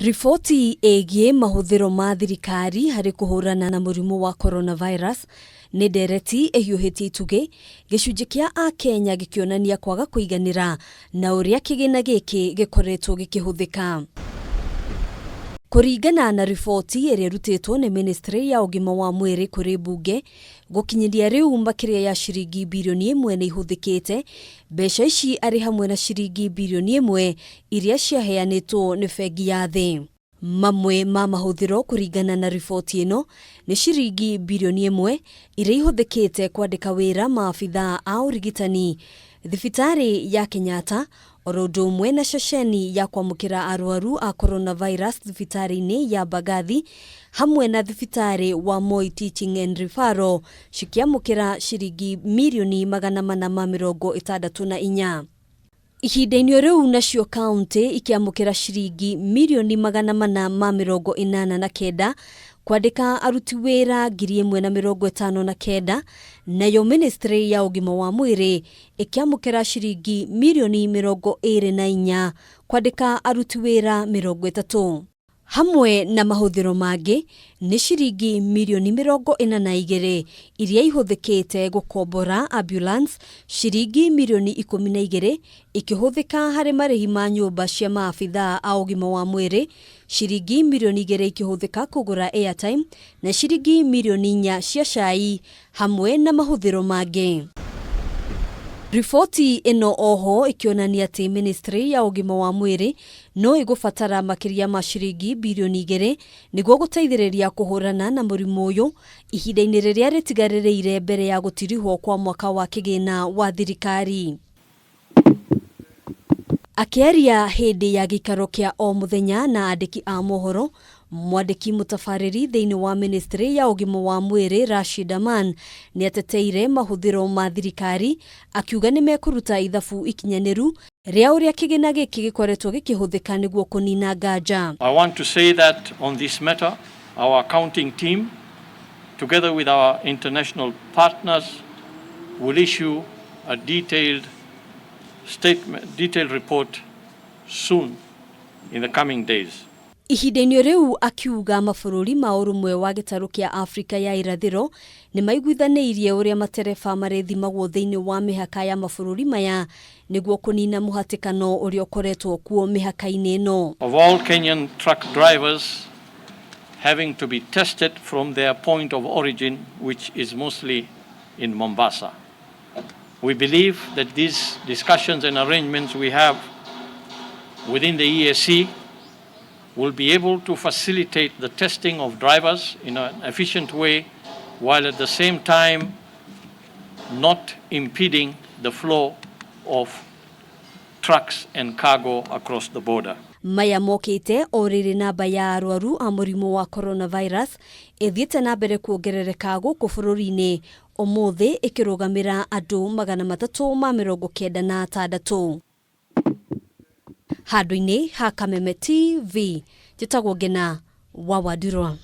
Riboti ĩgiĩ mahuthiro ma thirikari harĩ kuhurana na murimu wa coronavirus nĩ ndereti ĩhiũhĩtie itugĩ gĩcunjĩ kĩa Akenya gikionania kwaga kũiganĩra na uria kigina gĩkĩ gikoretwo gĩkihuthika. Kũringana na riboti ĩrĩa ĩrutĩtwo nĩ Ministry ya ũgima wa mwĩrĩ kũrĩ mbunge, gukinyiria rĩu makĩria ya ciringi mbirioni 1 nĩ ihuthĩkĩte, mbeca ici arĩ hamwe na ciringi mbirioni 1 iria ciaheanĩtwo nĩ bengi ya thĩ. Mamwe ma mahuthiro kũringana na riboti ĩno nĩ ciringi mbirioni 1 iria ihuthĩkĩte kwandĩka wĩra maabithaa a ũrigitani thibitarĩ ya Kenyatta, oro ũndũ ũmwe na ceceni ya kwamũkĩra arwaru a coronavirus thibitarĩ-inĩ ya Bagathi, hamwe na thibitarĩ wa Moi Teaching and Referral cikiamũkĩra ciringi mirioni 464. Ihinda-inĩ rĩu nacio kaunti ikiamũkĩra ciringi mirioni 489 kwandĩka aruti wĩra 1,059, nayo Ministry ya ũgima wa mwĩrĩ ikiamũkĩra ciringi mirioni 24 kwandĩka aruti wĩra 30. Hamwe na mahuthiro mangĩ nĩ ciringi mirioni 42 iria ihuthĩkĩte gũkombora ambulance, ciringi mirioni 12 ikihuthĩka harĩ marĩhi ma nyũmba cia maabithaa a ũgima wa mwĩrĩ, ciringi mirioni 2 ikihuthĩka kũgũra airtime na ciringi mirioni 4 cia cai, hamwe na mahuthiro mangĩ. Riboti ĩno oho ikionania atĩ Ministry ya ũgima wa mwĩrĩ no ĩgũbatara makĩria ma ciringi mbirioni 2 niguo guteithiriria kuhurana na murimu ũyũ ihinda-inĩ rĩrĩa rĩtigarĩrĩire mbere ya gũtirihwo kwa mwaka wa kigina wa thirikari. Akĩaria hĩndĩ ya gĩikaro kĩa o mũthenya na andĩki a mohoro, mwandĩki mũtabarĩri thĩinĩ wa Ministry ya ũgima wa mwĩrĩ Rashid Aman nĩ ateteire mahuthiro ma thirikari, akiuga nĩ mekũruta ithabu ikinyanĩru rĩa ũrĩa kigina gĩkĩ gikoretwo gĩkihuthĩka nĩguo kũnina nganja. I want to say that on this matter, our accounting team, together with our international partners, will issue a detailed report soon in the coming days. Ihinda-inĩ rĩu akiuga mabũrũri ma ũrũmwe wa gĩtarũ kĩa Afrika ya irathĩro nĩ maiguithanĩirie ũrĩa matereba marĩthimagwo thĩinĩ wa mĩhaka ya mabũrũri maya nĩguo kũnina mũhatĩkano ũrĩa ũkoretwo kuo mĩhaka-inĩ ĩno. Of all Kenyan truck drivers having to be tested from their point of origin, which is mostly in Mombasa. We believe that these discussions and arrangements we have within the EAC will be able to facilitate the testing of drivers in an efficient way, while at the same time not impeding the flow of trucks and cargo across the border. Maya mokĩte o rĩrĩ namba ya arwaru a mũrimũ wa coronavirus ĩthiĩte na mbere kuongerereka gũkũ bũrũri-inĩ, ũmũthĩ ĩkĩrũgamĩra andũ 396. Handũ-inĩ ha Kameme TV, njĩtagwo Ngina wa Wadurwa.